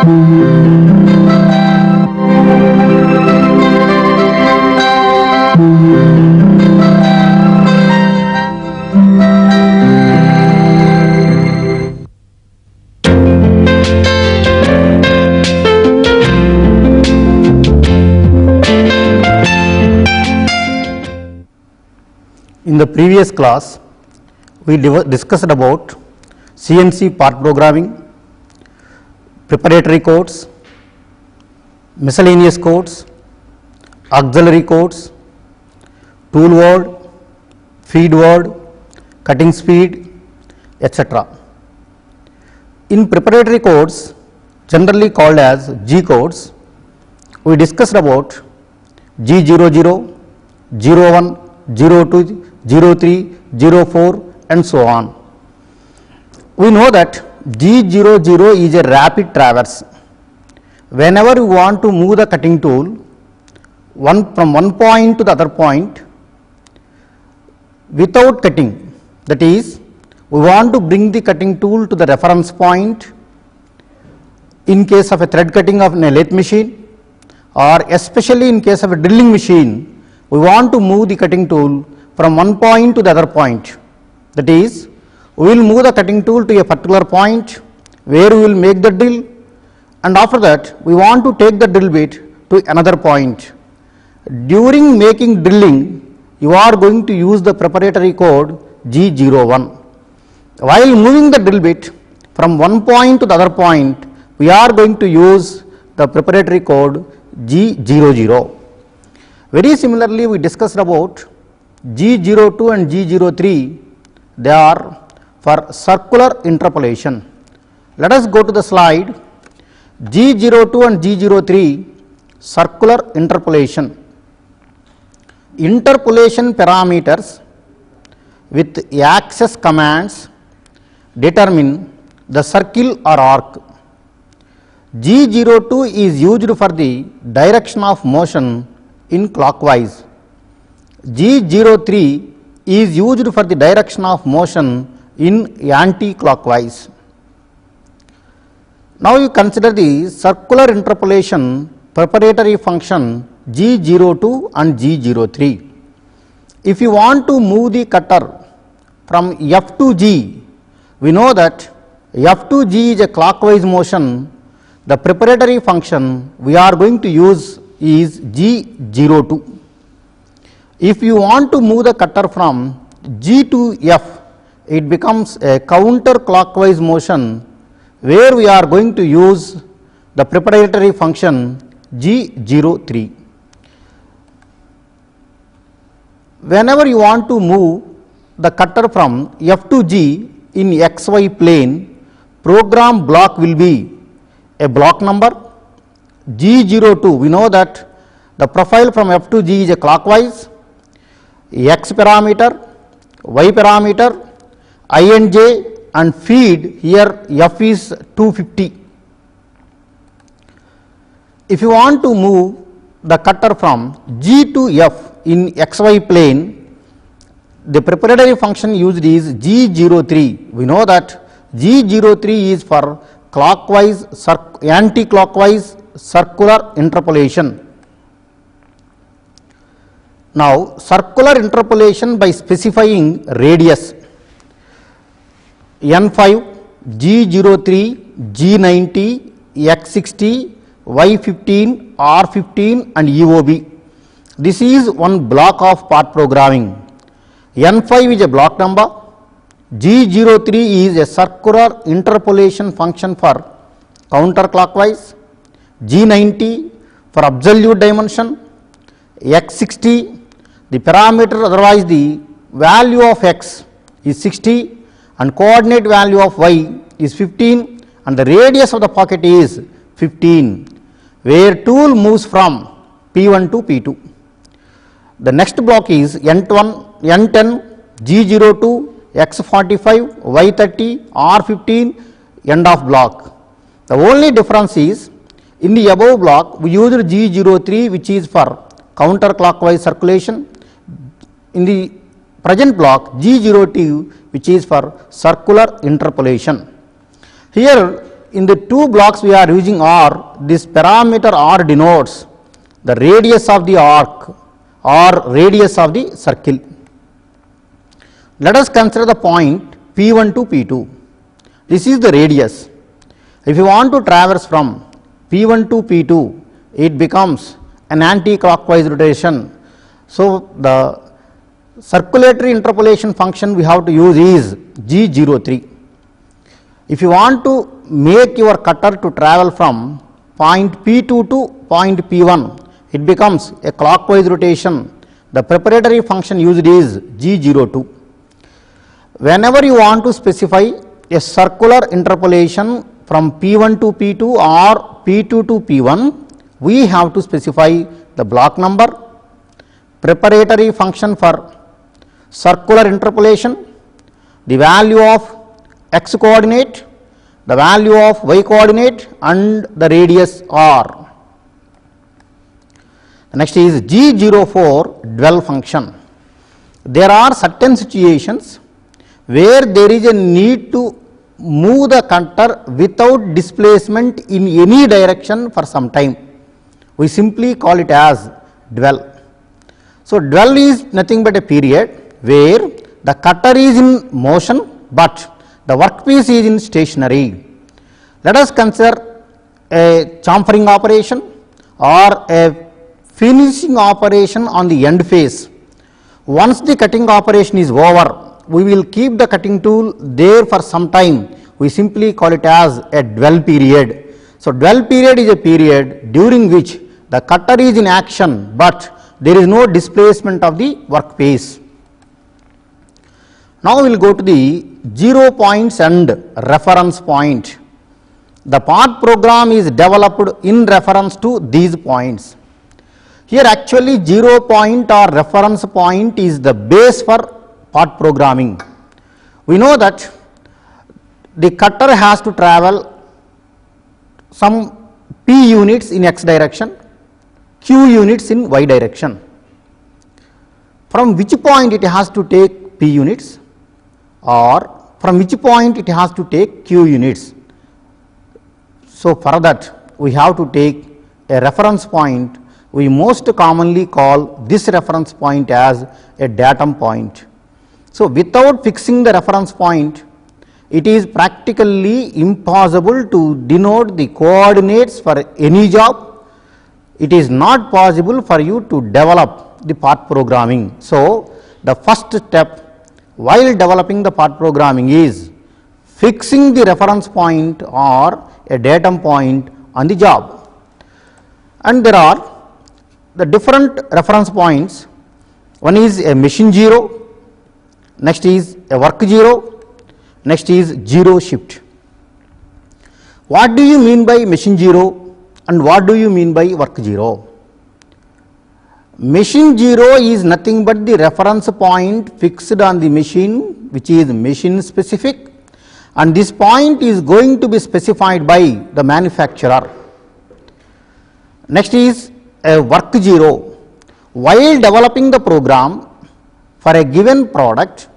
In the previous class, we discussed about CNC part programming, preparatory codes, miscellaneous codes, auxiliary codes, tool word, feed word, cutting speed, etc. In preparatory codes, generally called as G codes, we discussed about G00, 01, 02, 03, 04 and so on. We know that G00 is a rapid traverse. Whenever you want to move the cutting tool from one point to the other point without cutting, that is, we want to bring the cutting tool to the reference point in case of a thread cutting of a lathe machine, or especially in case of a drilling machine, we want to move the cutting tool from one point to the other point. That is, we will move the cutting tool to a particular point where we will make the drill, and after that we want to take the drill bit to another point. During making drilling, you are going to use the preparatory code G01. While moving the drill bit from one point to the other point, we are going to use the preparatory code G00. Very similarly, we discussed about G02 and G03, they are for circular interpolation. Let us go to the slide. G02 and G03, circular interpolation. Interpolation parameters with access commands determine the circle or arc. G02 is used for the direction of motion in clockwise. G03 is used for the direction of motion in anti-clockwise. Now you consider the circular interpolation preparatory function G02 and G03. If you want to move the cutter from F to G, we know that F to G is a clockwise motion. The preparatory function we are going to use is G02. If you want to move the cutter from G to F, it becomes a counterclockwise motion where we are going to use the preparatory function G03. Whenever you want to move the cutter from F to G in XY plane, program block will be a block number G02. We know that the profile from F to G is a clockwise. X parameter, Y parameter, I and J, and feed here F is 250. If you want to move the cutter from G to F in XY plane, the preparatory function used is G03. We know that G03 is for clockwise, anti-clockwise circular interpolation. Now, circular interpolation by specifying radius N5, G03, G90, X60, Y15, R15 and EOB. This is one block of part programming. N5 is a block number, G03 is a circular interpolation function for counterclockwise, G90 for absolute dimension, X60 the parameter, otherwise the value of x is 60 and coordinate value of y is 15 and the radius of the pocket is 15, where tool moves from P1 to P2. The next block is N10, G02, X45, Y30, R15 end of block. The only difference is in the above block we used G03 which is for counterclockwise circulation. In the present block G02 which is for circular interpolation. Here in the two blocks we are using R, this parameter R denotes the radius of the arc or radius of the circle. Let us consider the point P1 to P2. This is the radius. If you want to traverse from P1 to P2, it becomes an anti-clockwise rotation. So, the circulatory interpolation function we have to use is G03. If you want to make your cutter to travel from point P2 to point P1, it becomes a clockwise rotation. The preparatory function used is G02. Whenever you want to specify a circular interpolation from P1 to P2 or P2 to P1, we have to specify the block number, preparatory function for circular interpolation, the value of x coordinate, the value of y coordinate and the radius r. The next is G04 dwell function. There are certain situations where there is a need to move the cutter without displacement in any direction for some time. We simply call it as dwell. So, dwell is nothing but a period where the cutter is in motion, but the workpiece is in stationary. Let us consider a chamfering operation or a finishing operation on the end face. Once the cutting operation is over, we will keep the cutting tool there for some time. We simply call it as a dwell period. So, dwell period is a period during which the cutter is in action, but there is no displacement of the workpiece. Now, we will go to the 0 points and reference point. The part program is developed in reference to these points. Here actually 0 point or reference point is the base for part programming. We know that the cutter has to travel some p units in x direction, q units in y direction. From which point it has to take p units, or from which point it has to take q units. So, for that we have to take a reference point. We most commonly call this reference point as a datum point. So, without fixing the reference point, it is practically impossible to denote the coordinates for any job. It is not possible for you to develop the part programming. So, the first step while developing the part programming is fixing the reference point or a datum point on the job. And there are the different reference points. One is a machine 0, next is a work 0, next is 0 shift. What do you mean by machine 0 and what do you mean by work 0? Machine 0 is nothing but the reference point fixed on the machine, which is machine specific, and this point is going to be specified by the manufacturer. Next is a work 0. While developing the program for a given product,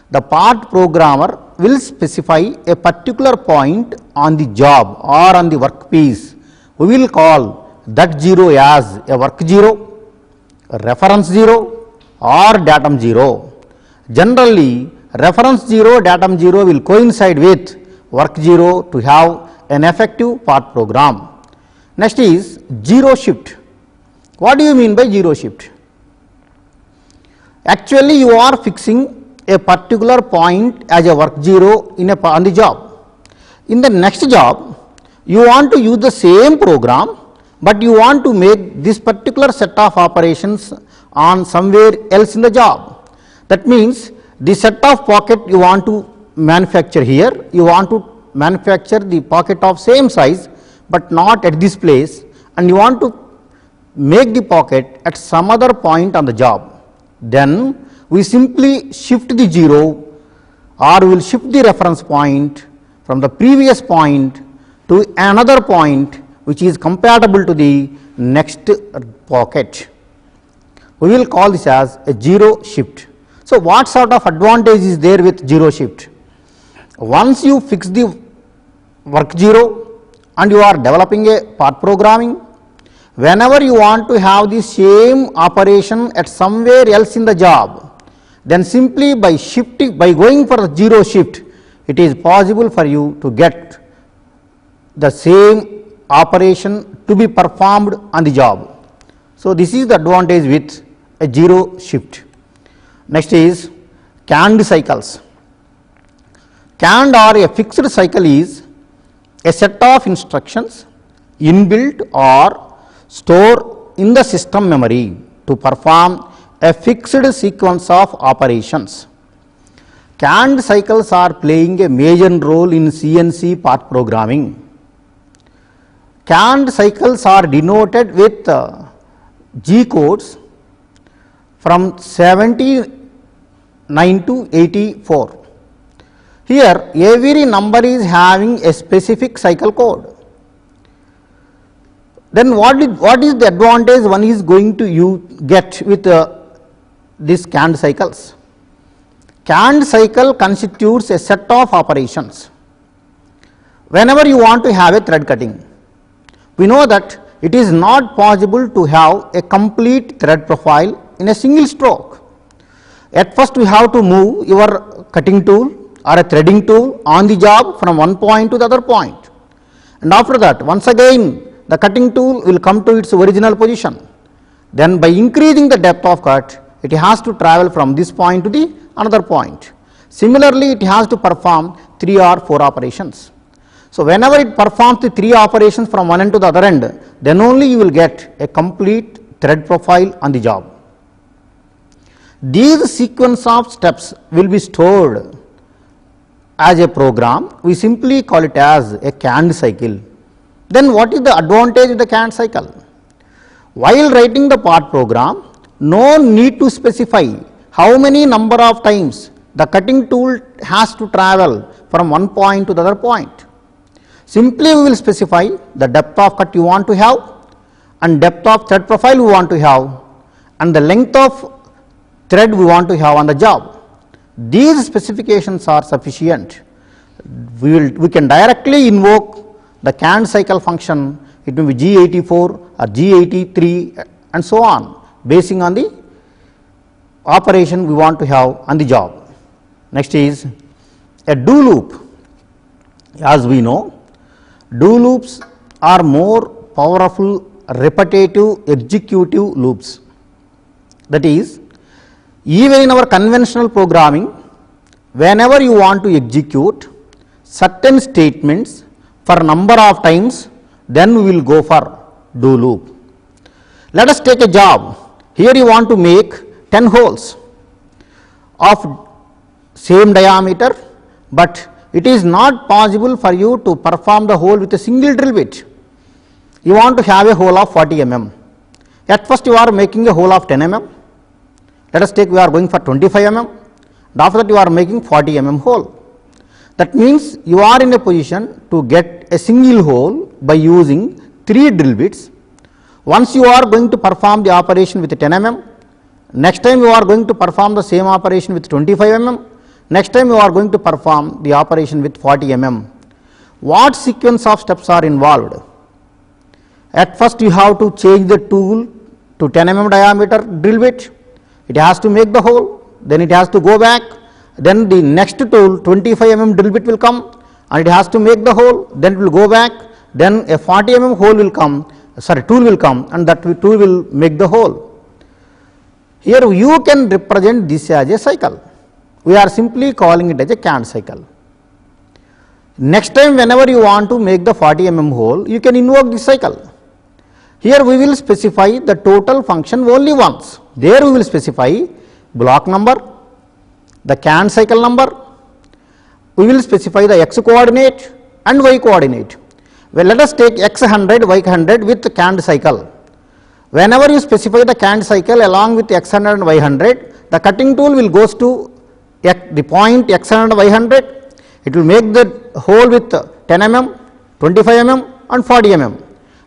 the part programmer will specify a particular point on the job or on the workpiece. We will call that 0 as a work 0, reference 0 or datum 0. Generally, reference 0, datum 0 will coincide with work 0 to have an effective part program. Next is 0 shift. What do you mean by 0 shift? Actually, you are fixing a particular point as a work 0 in on the job. In the next job, you want to use the same program, but you want to make this particular set of operations on somewhere else in the job. That means the set of pocket you want to manufacture here, you want to manufacture the pocket of same size, but not at this place, and you want to make the pocket at some other point on the job. Then we simply shift the 0 or we will shift the reference point from the previous point to another point which is compatible to the next pocket. We will call this as a 0 shift. So, what sort of advantage is there with 0 shift? Once you fix the work 0 and you are developing a part programming, whenever you want to have the same operation at somewhere else in the job, then simply by shifting, by going for a zero shift, it is possible for you to get the same operation to be performed on the job. So, this is the advantage with a zero shift. Next is canned cycles. Canned or a fixed cycle is a set of instructions inbuilt or stored in the system memory to perform a fixed sequence of operations. Canned cycles are playing a major role in CNC part programming. Canned cycles are denoted with G codes from 79 to 84. Here every number is having a specific cycle code. Then what is the advantage one is going to get with these canned cycles? Canned cycle constitutes a set of operations. Whenever you want to have a thread cutting, we know that it is not possible to have a complete thread profile in a single stroke. At first we have to move your cutting tool or a threading tool on the job from one point to the other point, and after that once again the cutting tool will come to its original position. Then by increasing the depth of cut, it has to travel from this point to the another point. Similarly, it has to perform 3 or 4 operations. So, whenever it performs the 3 operations from one end to the other end, then only you will get a complete thread profile on the job. These sequence of steps will be stored as a program. We simply call it as a canned cycle. Then what is the advantage of the canned cycle? While writing the part program, no need to specify how many number of times the cutting tool has to travel from one point to the other point. Simply we will specify the depth of cut you want to have and depth of thread profile we want to have and the length of thread we want to have on the job. These specifications are sufficient. We can directly invoke the canned cycle function. It may be G84 or G83 and so on, basing on the operation we want to have on the job. Next is a do loop. As we know, do loops are more powerful repetitive executive loops. That is, even in our conventional programming, whenever you want to execute certain statements for number of times, then we will go for do loop. Let us take a job. Here you want to make 10 holes of same diameter, but it is not possible for you to perform the hole with a single drill bit. You want to have a hole of 40 mm. At first you are making a hole of 10 mm. Let us take we are going for 25 mm. And after that you are making 40 mm hole. That means you are in a position to get a single hole by using 3 drill bits. Once you are going to perform the operation with 10 mm, next time you are going to perform the same operation with 25 mm, next time you are going to perform the operation with 40 mm. What sequence of steps are involved? At first you have to change the tool to 10 mm diameter drill bit, it has to make the hole, then it has to go back, then the next tool 25 mm drill bit will come and it has to make the hole, then it will go back, then a 40 mm hole will come, tool will come and that tool will make the hole. Here you can represent this as a cycle. We are simply calling it as a canned cycle. Next time whenever you want to make the 40 mm hole, you can invoke this cycle. Here we will specify the total function only once. There we will specify block number, the canned cycle number, we will specify the x coordinate and y coordinate. Well, let us take x 100, y 100 with the canned cycle. Whenever you specify the canned cycle along with x 100 and y 100, the cutting tool will goes to the point x 100 and y 100. It will make the hole with 10 mm, 25 mm and 40 mm.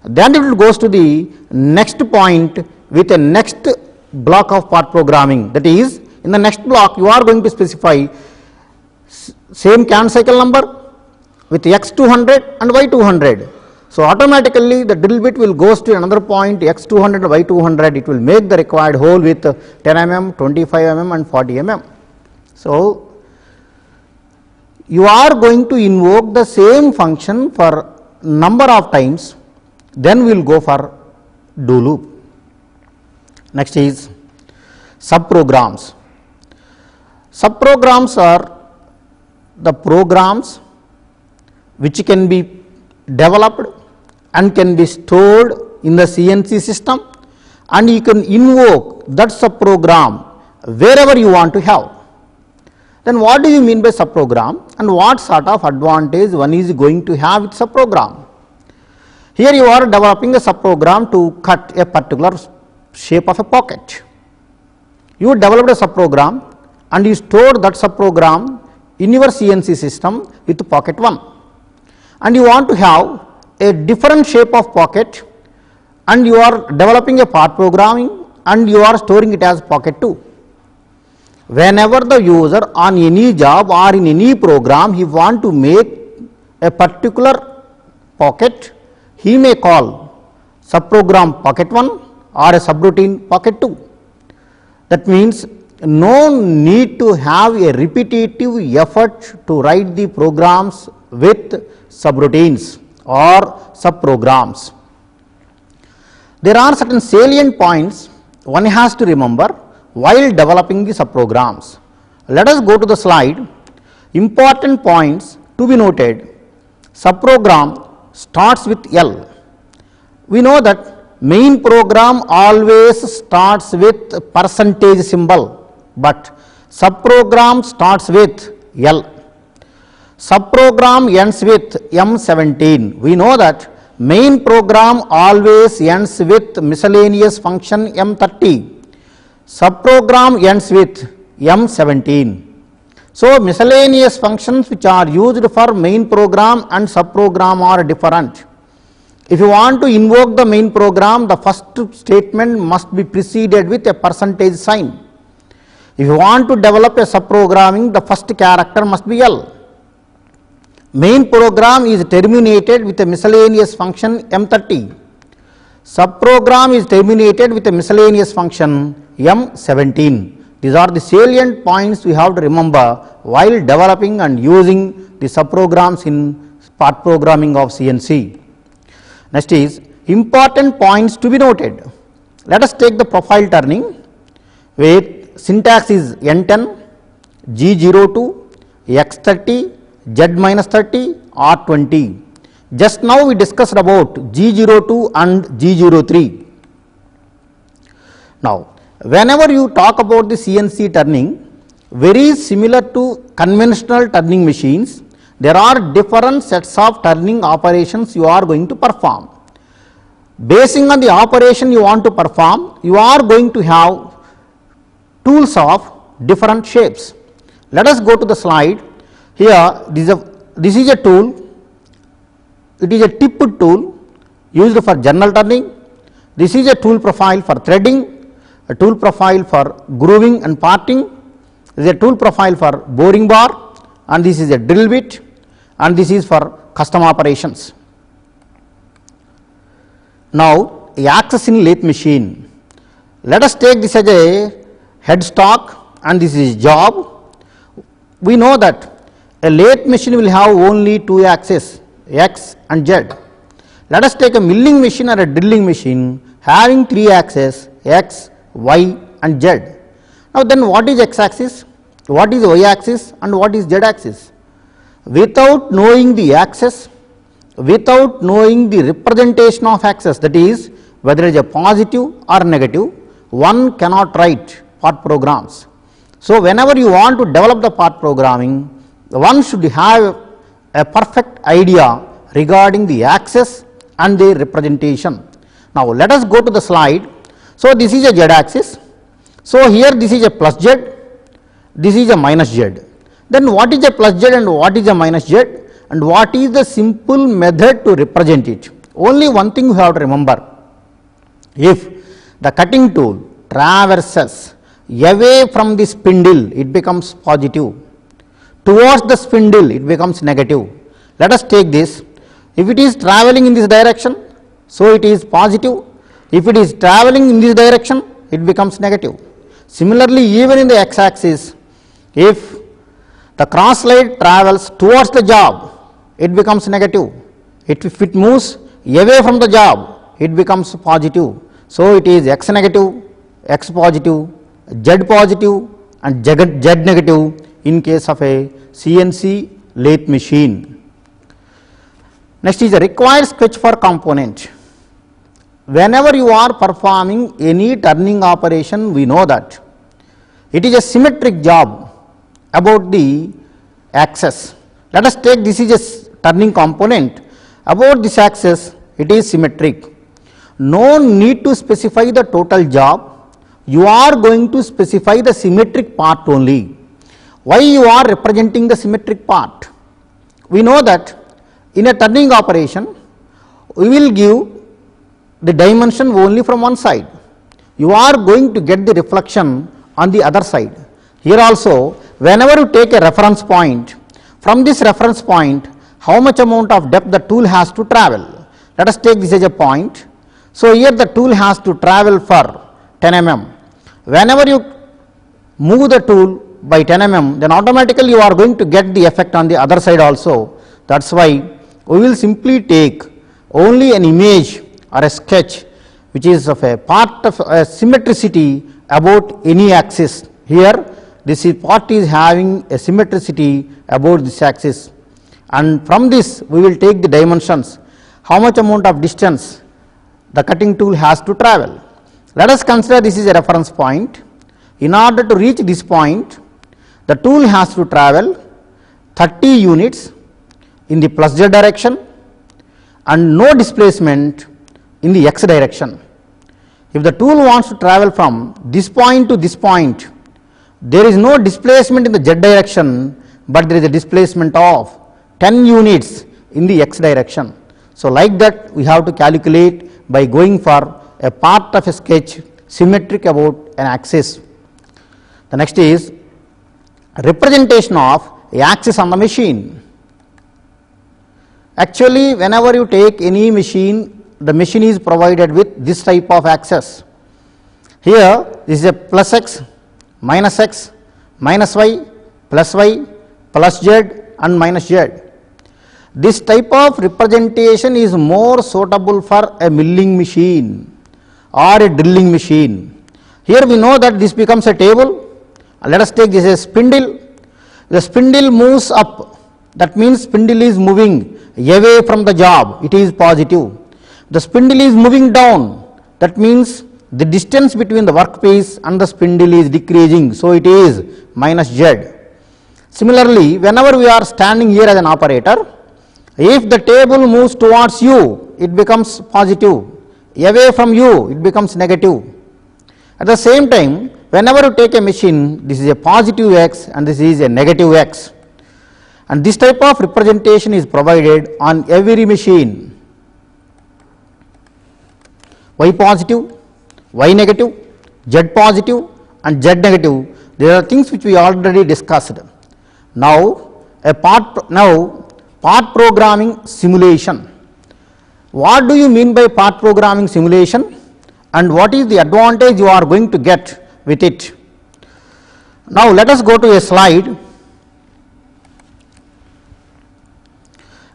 Then it will goes to the next point with a next block of part programming. That is, in the next block you are going to specify same canned cycle number with x 200 and y 200. So automatically the drill bit will goes to another point x200 y200, it will make the required hole with 10 mm, 25 mm and 40 mm. So you are going to invoke the same function for number of times, then we will go for do loop. Next is subprograms. Subprograms are the programs which can be developed and can be stored in the CNC system, and you can invoke that subprogram wherever you want to have. Then what do you mean by subprogram, and what sort of advantage one is going to have with subprogram? Here you are developing a subprogram to cut a particular shape of a pocket. You developed a subprogram and you stored that subprogram in your CNC system with pocket 1, and you want to have a different shape of pocket, and you are developing a part programming and you are storing it as pocket 2. Whenever the user on any job or in any program he want to make a particular pocket, he may call subprogram pocket 1 or a subroutine pocket 2. That means no need to have a repetitive effort to write the programs with subroutines or subprograms. There are certain salient points one has to remember while developing the subprograms. Let us go to the slide. Important points to be noted. Subprogram starts with L. We know that main program always starts with percentage symbol, but subprogram starts with L. Subprogram ends with M17. We know that main program always ends with miscellaneous function M30. Subprogram ends with M17. So miscellaneous functions which are used for main program and subprogram are different. If you want to invoke the main program, the first statement must be preceded with a percentage sign. If you want to develop a subprogramming, the first character must be L. Main program is terminated with a miscellaneous function M30. Subprogram is terminated with a miscellaneous function M17. These are the salient points we have to remember while developing and using the subprograms in part programming of CNC. Next is important points to be noted. Let us take the profile turning where syntax is N10, G02, X30, Z-30, R20. Just now we discussed about G02 and G03. Now, whenever you talk about the CNC turning, very similar to conventional turning machines, there are different sets of turning operations you are going to perform. Basing on the operation you want to perform, you are going to have tools of different shapes. Let us go to the slide. Here this is a tool, it is a tipped tool used for journal turning. This is a tool profile for threading, a tool profile for grooving and parting, this is a tool profile for boring bar, and this is a drill bit, and this is for custom operations. Now, axis in lathe machine. Let us take this as a headstock and this is job. We know that a lathe machine will have only two axes, X and Z. Let us take a milling machine or a drilling machine having three axes, X, Y and Z. Now then what is X axis, what is Y axis and what is Z axis? Without knowing the axis, without knowing the representation of axis, that is whether it is a positive or negative, one cannot write part programs. So whenever you want to develop the part programming, one should have a perfect idea regarding the axis and the representation. Now let us go to the slide. So this is a Z axis. So here this is a plus Z, this is a minus Z. Then what is a plus Z and what is a minus Z, and what is the simple method to represent it? Only one thing you have to remember. If the cutting tool traverses away from the spindle, it becomes positive. Towards the spindle, it becomes negative. Let us take this. If it is traveling in this direction, so it is positive. If it is traveling in this direction, it becomes negative. Similarly, even in the x-axis, if the cross light travels towards the job, it becomes negative. If it moves away from the job, it becomes positive. So it is x negative, x positive, z positive and z negative in case of a CNC lathe machine. Next is the required sketch for component. Whenever you are performing any turning operation, we know that it is a symmetric job about the axis. Let us take this is a turning component. About this axis, it is symmetric. No need to specify the total job. You are going to specify the symmetric part only. Why you are representing the symmetric part? We know that in a turning operation, we will give the dimension only from one side. You are going to get the reflection on the other side. Here also, whenever you take a reference point, from this reference point, how much amount of depth the tool has to travel. Let us take this as a point. So here the tool has to travel for 10 mm. Whenever you move the tool by 10 mm, then automatically you are going to get the effect on the other side also. That is why we will simply take only an image or a sketch which is of a part of a symmetricity about any axis. Here this part is having a symmetricity about this axis, and from this we will take the dimensions, how much amount of distance the cutting tool has to travel. Let us consider this is a reference point. In order to reach this point, the tool has to travel 30 units in the plus z direction and no displacement in the x direction. If the tool wants to travel from this point to this point, there is no displacement in the z direction, but there is a displacement of 10 units in the x direction. So like that we have to calculate by going for a part of a sketch symmetric about an axis. The next is representation of a axis on the machine. Actually, whenever you take any machine, the machine is provided with this type of axis. Here this is a plus x, minus y, plus z and minus z. This type of representation is more suitable for a milling machine or a drilling machine. Here we know that this becomes a table. Let us take this as spindle. The spindle moves up, that means spindle is moving away from the job, it is positive. The spindle is moving down, that means the distance between the workpiece and the spindle is decreasing, so it is minus z. Similarly, whenever we are standing here as an operator, if the table moves towards you, it becomes positive, away from you, it becomes negative. At the same time, whenever you take a machine, this is a positive x and this is a negative x, and this type of representation is provided on every machine. Y positive, Y negative, Z positive and Z negative, there are things which we already discussed. Now part programming simulation. What do you mean by part programming simulation, and what is the advantage you are going to get with it? Now let us go to a slide,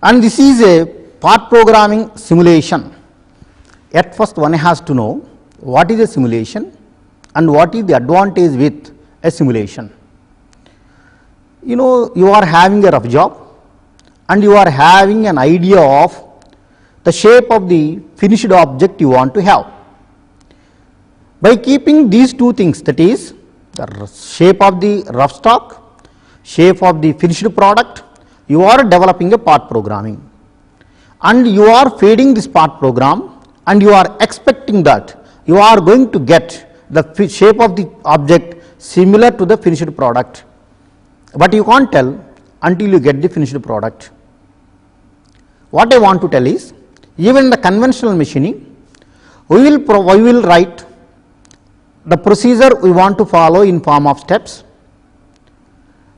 and this is a part programming simulation. At first one has to know what is a simulation and what is the advantage with a simulation. You know, you are having a rough job and you are having an idea of the shape of the finished object you want to have. By keeping these two things, that is the shape of the rough stock, shape of the finished product, you are developing a part programming, and you are feeding this part program and you are expecting that you are going to get the shape of the object similar to the finished product, but you can't tell until you get the finished product. What I want to tell is, even in the conventional machining, we will write the procedure we want to follow in form of steps.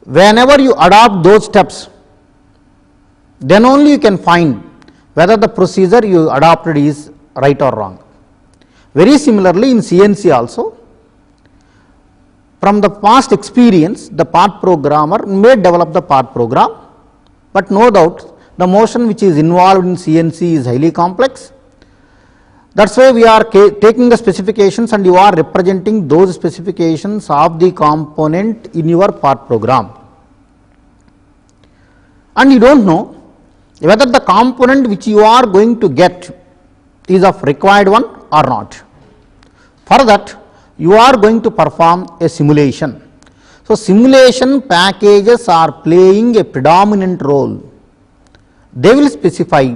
Whenever you adopt those steps, then only you can find whether the procedure you adopted is right or wrong. Very similarly, in CNC also, from the past experience, the part programmer may develop the part program, but no doubt the motion which is involved in CNC is highly complex. That is why we are taking the specifications and you are representing those specifications of the component in your part program. And you do not know whether the component which you are going to get is of required one or not. For that, you are going to perform a simulation. So, simulation packages are playing a predominant role. They will specify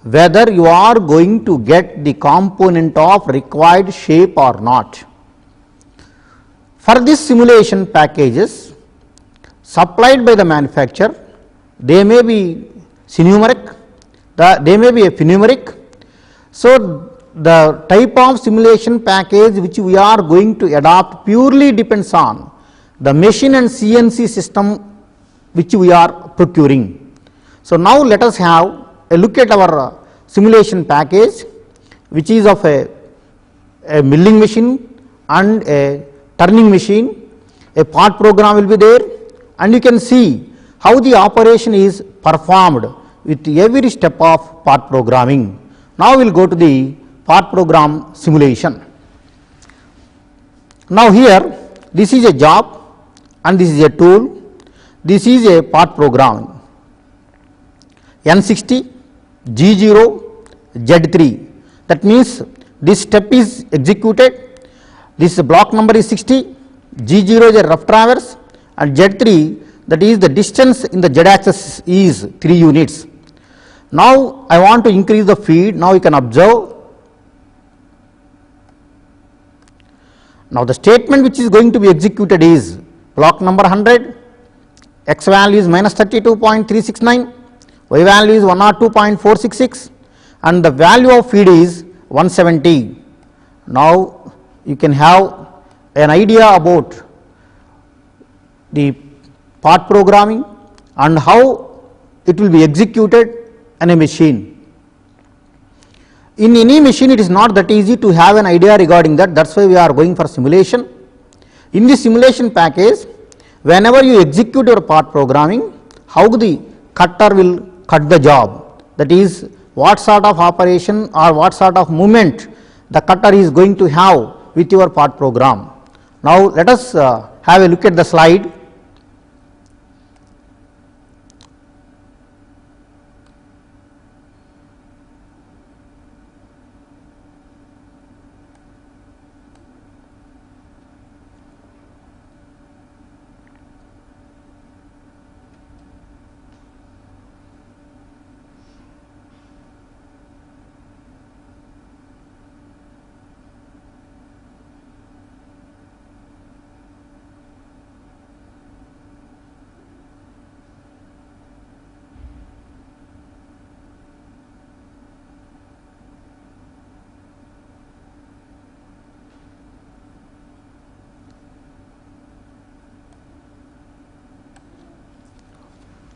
whether you are going to get the component of required shape or not. For this simulation packages supplied by the manufacturer, they may be numeric, they may be a numeric. So, the type of simulation package which we are going to adopt purely depends on the machine and CNC system which we are procuring. So, now let us have a look at our simulation package, which is of a milling machine and a turning machine. A part program will be there, and you can see how the operation is performed with every step of part programming. Now, we will go to the part program simulation. Now, here this is a job and this is a tool, this is a part programming. N60, G0, Z3, that means this step is executed, this block number is 60, G0 is a rough traverse and Z3, that is the distance in the Z axis is 3 units. Now, I want to increase the feed. Now, you can observe. Now, the statement which is going to be executed is block number 100, x value is minus 32.369, y value is 102.466 and the value of feed is 170. Now, you can have an idea about the part programming and how it will be executed in a machine. In any machine, it is not that easy to have an idea regarding that. That is why we are going for simulation. In the simulation package, whenever you execute your part programming, how the cutter will cut the job, that is what sort of operation or what sort of movement the cutter is going to have with your part program. Now, let us have a look at the slide.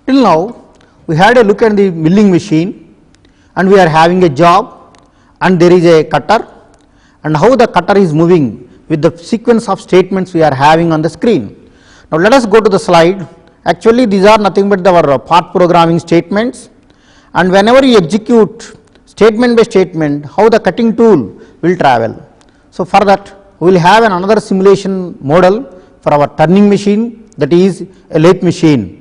Till now, we had a look at the milling machine and we are having a job and there is a cutter and how the cutter is moving with the sequence of statements we are having on the screen. Now, let us go to the slide. Actually, these are nothing but our part programming statements, and whenever you execute statement by statement, how the cutting tool will travel. So, for that we will have another simulation model for our turning machine, that is a lathe machine.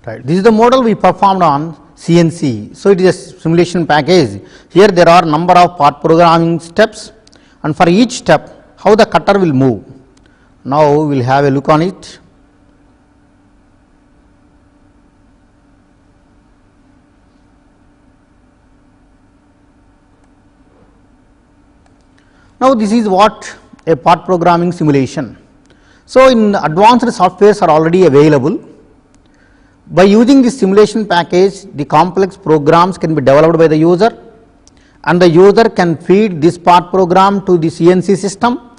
Right. This is the model we performed on CNC. So, it is a simulation package. Here there are number of part programming steps, and for each step how the cutter will move. Now, we will have a look on it. Now, this is what a part programming simulation. So, in advanced softwares are already available. By using this simulation package, the complex programs can be developed by the user, and the user can feed this part program to the CNC system,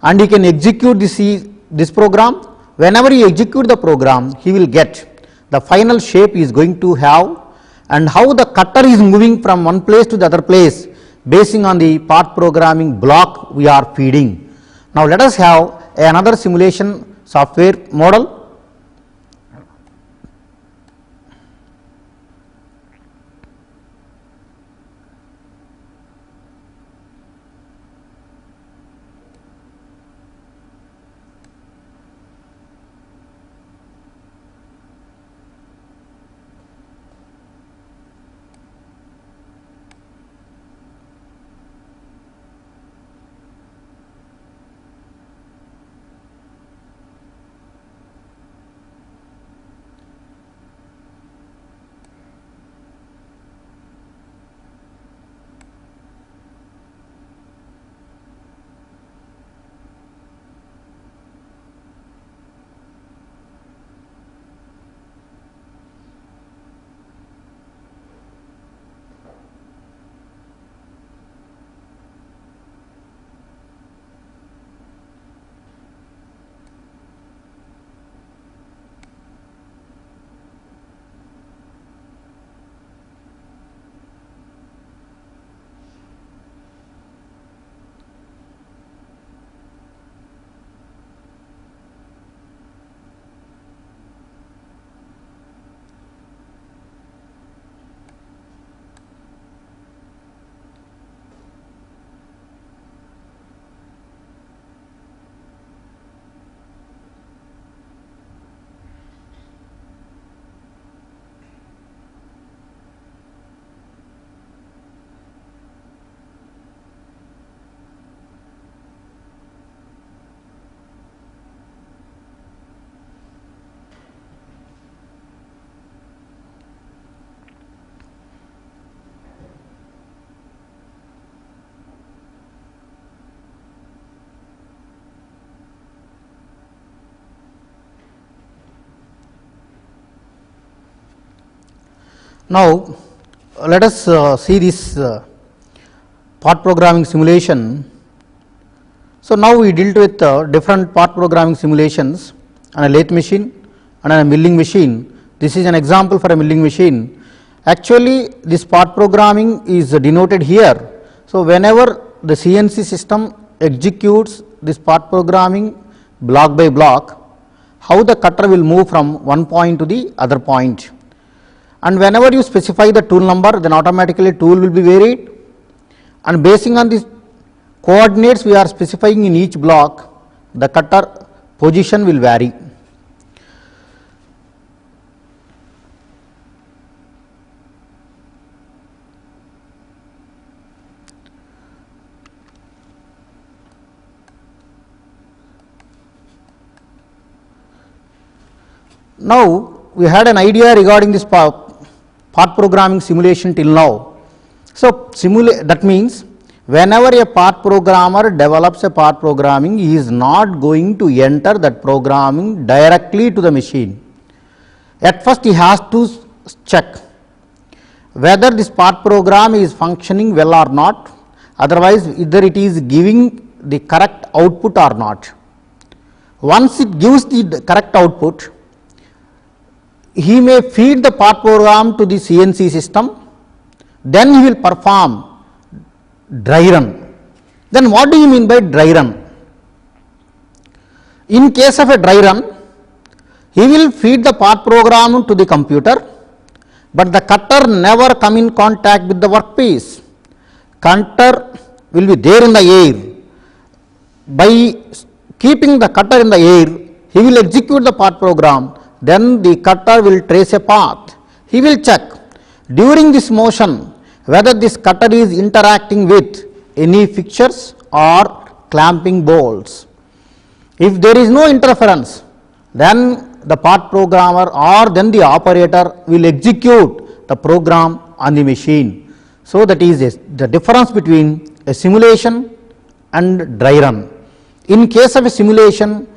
and he can execute this program. Whenever he execute the program, he will get the final shape he is going to have, and how the cutter is moving from one place to the other place basing on the part programming block we are feeding. Now, let us have another simulation software model. Now, let us see this part programming simulation. So, now we dealt with different part programming simulations on a lathe machine and on a milling machine. This is an example for a milling machine. Actually, this part programming is denoted here. So, whenever the CNC system executes this part programming block by block, how the cutter will move from one point to the other point. And whenever you specify the tool number, then automatically tool will be varied, and basing on these coordinates we are specifying in each block, the cutter position will vary. Now, we had an idea regarding this part programming simulation till now. So, that means whenever a part programmer develops a part programming, he is not going to enter that programming directly to the machine. At first, he has to check whether this part program is functioning well or not, otherwise either it is giving the correct output or not. Once it gives the correct output, he may feed the part program to the CNC system, then he will perform dry run. Then what do you mean by dry run? In case of a dry run, he will feed the part program to the computer, but the cutter never come in contact with the workpiece. Cutter will be there in the air. By keeping the cutter in the air, he will execute the part program. then the cutter will trace a path. He will check during this motion whether this cutter is interacting with any fixtures or clamping bolts. If there is no interference, then the part programmer or then the operator will execute the program on the machine. So that is the difference between a simulation and dry run. In case of a simulation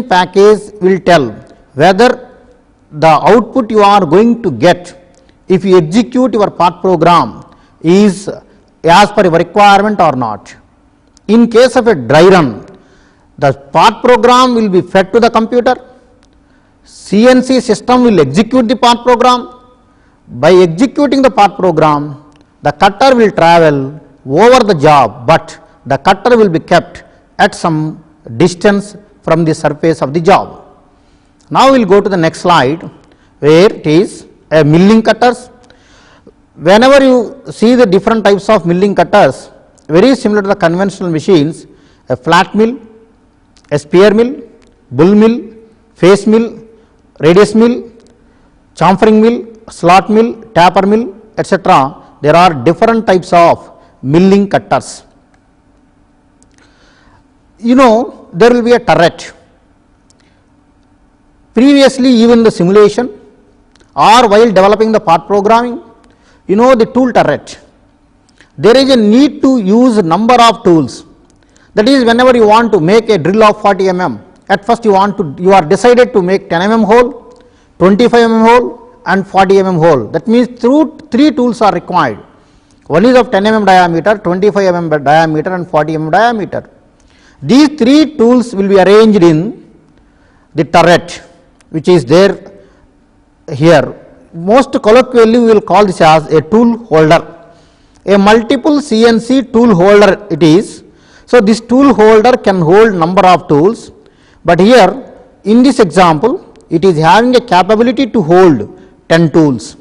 package will tell whether the output you are going to get if you execute your part program is as per your requirement or not. In case of a dry run, the part program will be fed to the computer, CNC system will execute the part program. By executing the part program, the cutter will travel over the job, but the cutter will be kept at some distance from the surface of the job. Now we will go to the next slide, where it is a milling cutters. Whenever you see the different types of milling cutters, very similar to the conventional machines, a flat mill, a spear mill, bull mill, face mill, radius mill, chamfering mill, slot mill, taper mill, etc. There are different types of milling cutters. You know, there will be a turret. Previously, even the simulation or while developing the part programming, you know the tool turret. There is a need to use number of tools. That is, whenever you want to make a drill of 40 mm, at first you are decided to make 10 mm hole, 25 mm hole and 40 mm hole. That means three tools are required. One is of 10 mm diameter, 25 mm diameter and 40 mm diameter. These three tools will be arranged in the turret, which is there here. Most colloquially we will call this as a tool holder. A multiple CNC tool holder it is. So this tool holder can hold number of tools, but here in this example it is having a capability to hold 10 tools.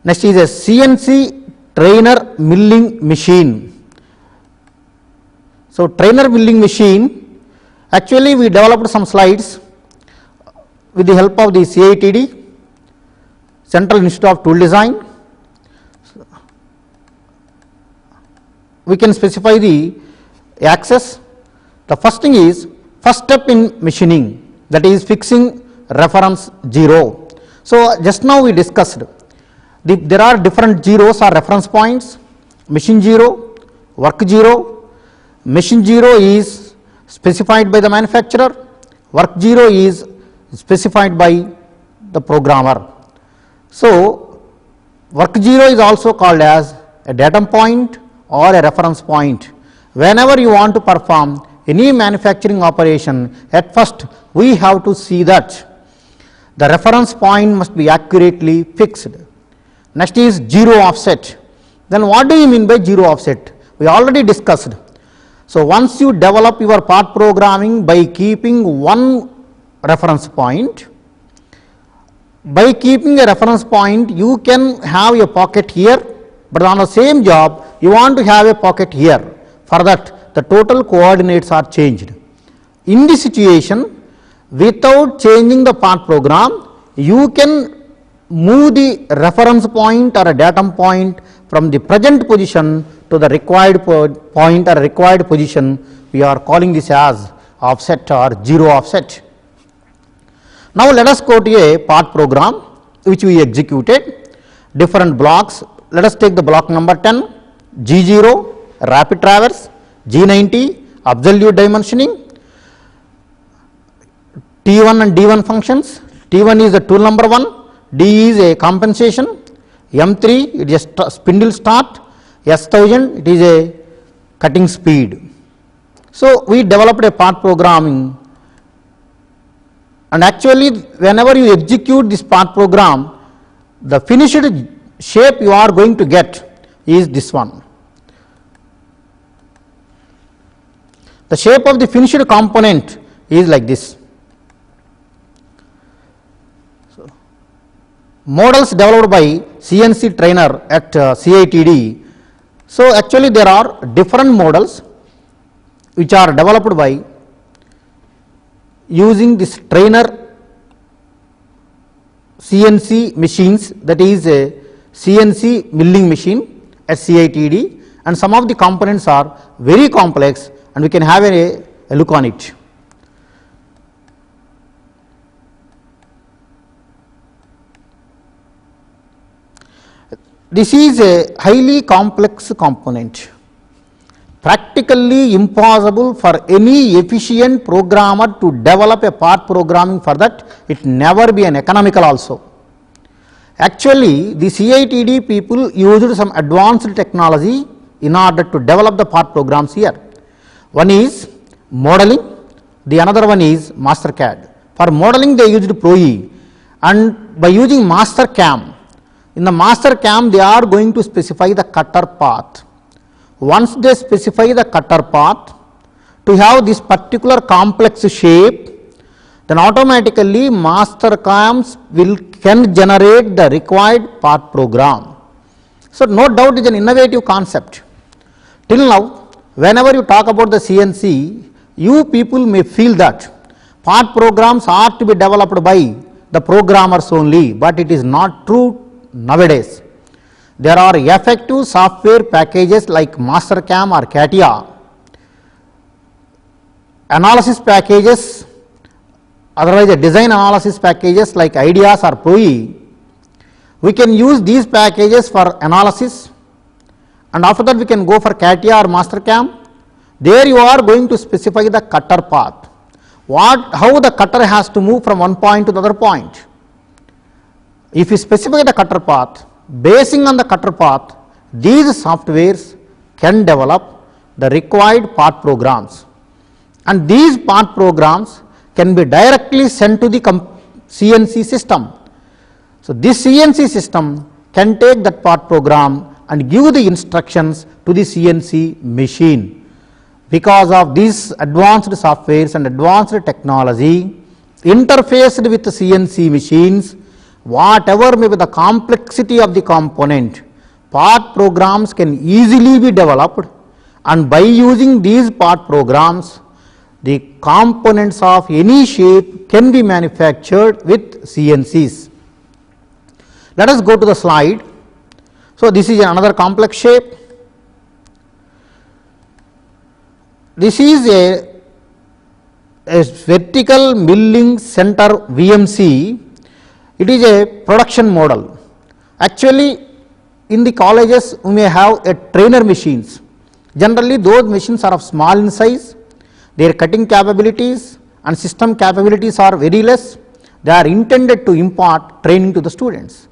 Next is a CNC trainer milling machine. So trainer milling machine, actually we developed some slides with the help of the CITD, Central Institute of Tool Design. We can specify the axis. The first thing is first step in machining, that is fixing reference 0. So just now we discussed there are different zeros or reference points, machine 0, work 0. Machine 0 is specified by the manufacturer, work 0 is specified by the programmer. So work 0 is also called as a datum point or a reference point. Whenever you want to perform any manufacturing operation, at first we have to see that the reference point must be accurately fixed. Next is 0 offset. Then what do you mean by 0 offset? We already discussed. So once you develop your part programming by keeping one reference point, by keeping a reference point you can have a pocket here, but on the same job you want to have a pocket here. For that the total coordinates are changed. In this situation, without changing the part program, you can move the reference point or a datum point from the present position to the required point or required position. We are calling this as offset or 0 offset. Now let us go to a part program which we executed, different blocks. Let us take the block number 10, G0, rapid traverse, G90, absolute dimensioning, T1 and D1 functions. T1 is the tool number 1, D is a compensation, M3 it is a spindle start, S1000 it is a cutting speed. So we developed a part programming, and actually whenever you execute this part program, the finished shape you are going to get is this one. The shape of the finished component is like this. So, models developed by CNC trainer at CITD. So actually there are different models which are developed by using this trainer CNC machines, that is a CNC milling machine at CITD, and some of the components are very complex and we can have a look on it. This is a highly complex component, practically impossible for any efficient programmer to develop a part programming for that, it never be an economical also. Actually, the CITD people used some advanced technology in order to develop the part programs here. One is modeling, the another one is MasterCAD. For modeling they used ProE, and by using MasterCam, in the MasterCam they are going to specify the cutter path. Once they specify the cutter path to have this particular complex shape, then automatically MasterCams can generate the required part program. So no doubt it is an innovative concept. Till now, whenever you talk about the CNC, you people may feel that part programs are to be developed by the programmers only, but it is not true nowadays. There are effective software packages like MasterCam or CATIA, analysis packages, otherwise design analysis packages like IDEAS or ProE. We can use these packages for analysis, and after that we can go for CATIA or MasterCam. There you are going to specify the cutter path, how the cutter has to move from one point to the other point. If you specify the cutter path, basing on the cutter path, these softwares can develop the required part programs, and these part programs can be directly sent to the CNC system. So this CNC system can take that part program and give the instructions to the CNC machine. Because of these advanced softwares and advanced technology interfaced with the CNC machines, whatever may be the complexity of the component, part programs can easily be developed, and by using these part programs, the components of any shape can be manufactured with CNCs. Let us go to the slide. So this is another complex shape. This is a vertical milling center VMC. It is a production model. Actually, in the colleges we may have a trainer machines. Generally those machines are of small in size, their cutting capabilities and system capabilities are very less. They are intended to impart training to the students.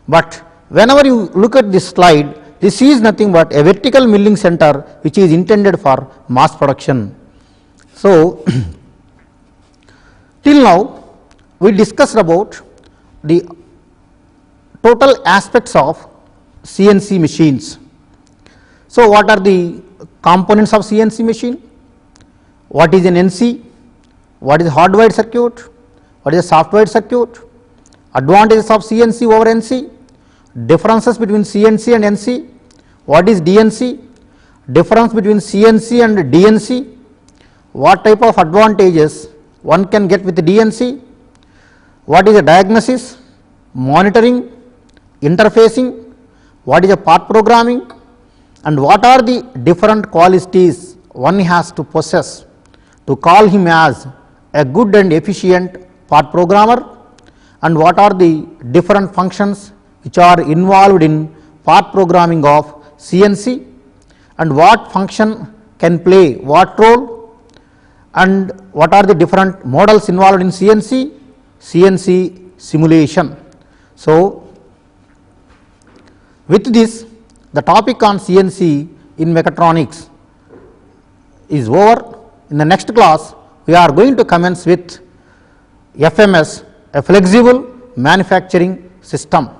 But whenever you look at this slide, this is nothing but a vertical milling center which is intended for mass production. So till now we discussed about the total aspects of CNC machines. So what are the components of CNC machine? What is an NC? What is a hardwired circuit? What is a software circuit? Advantages of CNC over NC? Differences between CNC and NC? What is DNC? Difference between CNC and DNC? What type of advantages one can get with the DNC? What is a diagnosis, monitoring, interfacing? What is a part programming? And what are the different qualities one has to possess to call him as a good and efficient part programmer? And what are the different functions which are involved in part programming of CNC? And what function can play what role? And what are the different models involved in CNC? CNC simulation. So with this, the topic on CNC in mechatronics is over. In the next class, we are going to commence with FMS, a flexible manufacturing system.